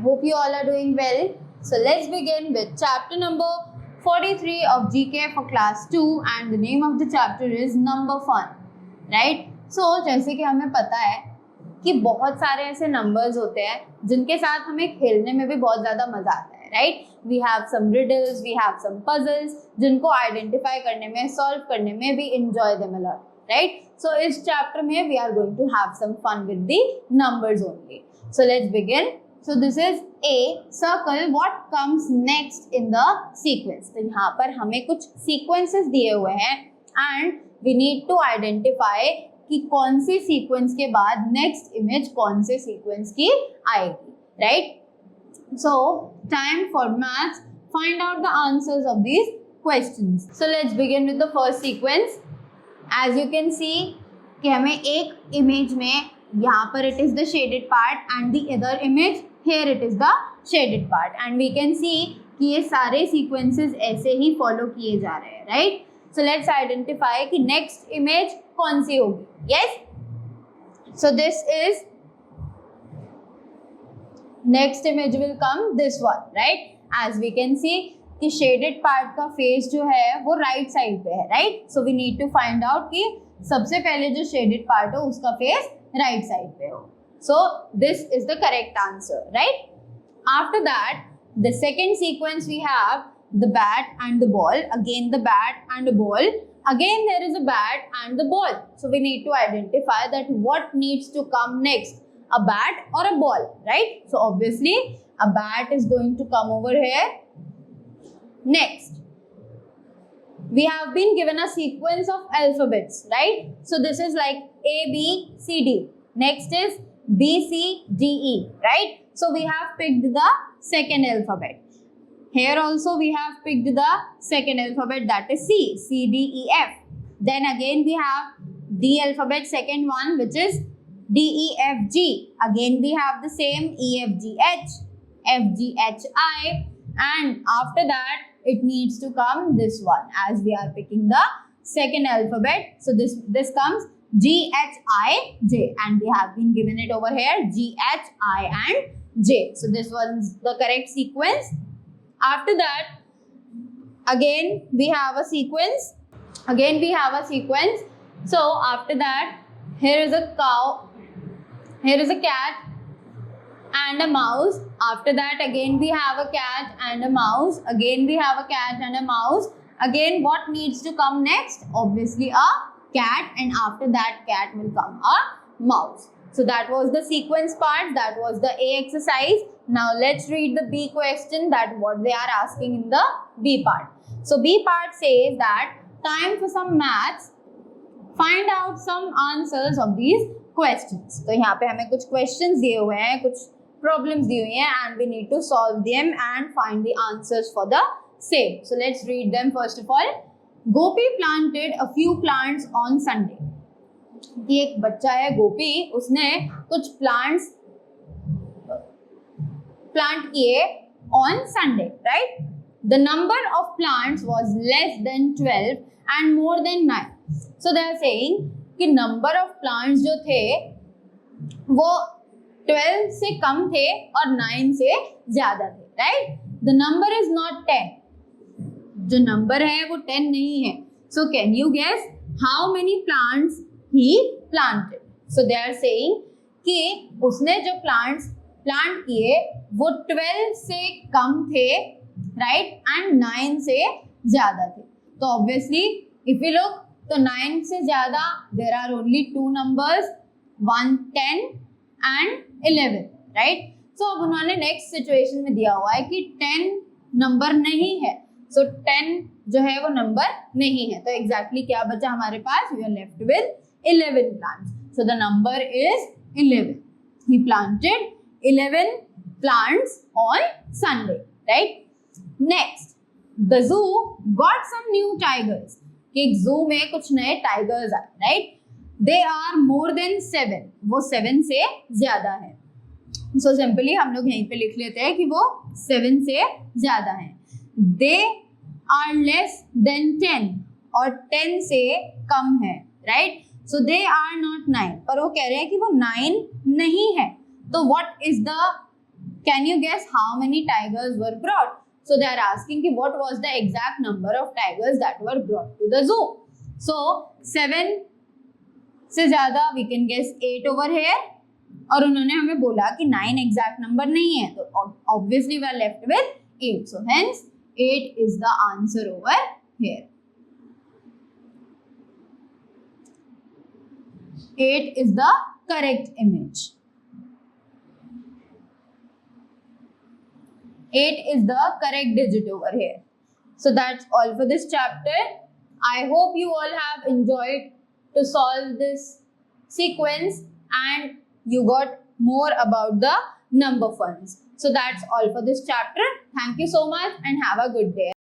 hope you all are doing well. So let's begin with chapter number 43 of GK for class 2 and the name of the chapter is number fun. Right? So जैसे कि हमें पता है कि बहुत सारे ऐसे नंबर्स होते हैं जिनके साथ हमें खेलने में भी बहुत ज़्यादा मज़ा आता है. Right? We have some riddles, we have some puzzles जिनको आइडेंटिफाई करने में, सॉल्व करने में भी enjoy them a lot. Right? So इस चैप्टर में we are going to have some fun with the numbers only. So let's begin. So this is A. Circle what comes next in the sequence. तो यहाँ पर हमें कुछ sequences दिए हुए हैं and we need to identify कि कौन सी sequence के बाद next image कौन से sequence की आएगी. Right? So time for maths. Find out the answers of these questions. So let's begin with the first sequence. As you can see कि हमें एक image में यहाँ पर it is the shaded part and the other image here it is the shaded part and we can see कि ये सारे sequences ऐसे ही follow किए जा रहे हैं. Right? So let's identify कि next image कौन सी होगी. Yes? So this is next image will come this one. Right? As we can see कि shaded part का face जो है वो right side पे है. Right? So we need to find out कि सबसे पहले जो shaded part हो उसका face right side पे हो. So this is the correct answer. Right? After that, the second sequence we have the bat and the ball. Again the bat and the ball. Again there is a bat and the ball. So we need to identify that what needs to come next, a bat or a ball. Right? So obviously a bat is going to come over here. Next, we have been given a sequence of alphabets, right? So this is like A, B, C, D. Next is B, C, D, E, right? So we have picked the second alphabet. Here also we have picked the second alphabet, that is C, C, D, E, F. Then again we have D alphabet, second one, which is D, E, F, G. Again we have the same E, F, G, H, F, G, H, I. And after that, it needs to come this one as we are picking the second alphabet. So this comes G, H, I, J and we have been given it over here G, H, I and J. So this one's the correct sequence. After that, again we have a sequence. So after that, here is a cow, here is a cat and a mouse. After that again we have a cat and a mouse. Again we have a cat and a mouse. Again what needs to come next? Obviously a cat and after that cat will come a mouse. So that was the sequence part. That was the A exercise. Now let's read the B question, that what they are asking in the B part. So B part says that time for some maths. Find out some answers of these questions. तो यहाँ पे हमें कुछ questions दिए हुए हैं, कुछ problems दी हुई हैं and we need to solve them and find the answers for the same. So let's read them first of all. Gopi planted a few plants on Sunday. ये एक बच्चा है गोपी, उसने कुछ plants plant किए on Sunday, right? The number of plants was less than 12 and more than 9. So they are saying कि number of plants जो थे वो 12 से कम थे और 9 से ज्यादा थे. Right? The number is not 10. जो number है वो 10 नहीं है. So can you guess how many plants he planted? So they are saying कि उसने जो plants plant किए वो 12 से कम थे, right? And 9 से ज्यादा थे. तो obviously if we look, तो 9 से ज्यादा there are only two numbers, 1 10 and 11, right? So अब उन्होंने next situation में दिया हुआ है कि 10 नंबर नहीं है. So 10 जो है वो नंबर नहीं है. तो exactly क्या बचा हमारे पास? We are left with 11 plants. So the number is 11. He planted 11 plants on Sunday, right? Next, the zoo got some new tigers. कि एक zoo में कुछ नए tigers आए, right? They are more than 7. वो 7 से ज्यादा है. So simply हम लोग यहीं पे लिख लेते हैं कि वो 7 से ज्यादा है. They are less than 10 और 10 से कम है, right? So they are not 9. पर वो कह रहे हैं कि वो 9 नहीं है. तो what is the Can you guess how many tigers were brought? So they are asking कि what was the exact number of tigers that were brought to the zoo? So 7 से ज़्यादा we can guess 8 over here. और उन्होंने हमें बोला कि 9 exact number नहीं है, तो obviously we are left with 8. So hence 8 is the answer over here. 8 is the correct image. 8 is the correct digit over here. So that's all for this chapter. I hope you all have enjoyed to solve this sequence and you got more about the number funds. So that's all for this chapter. Thank you so much and have a good day.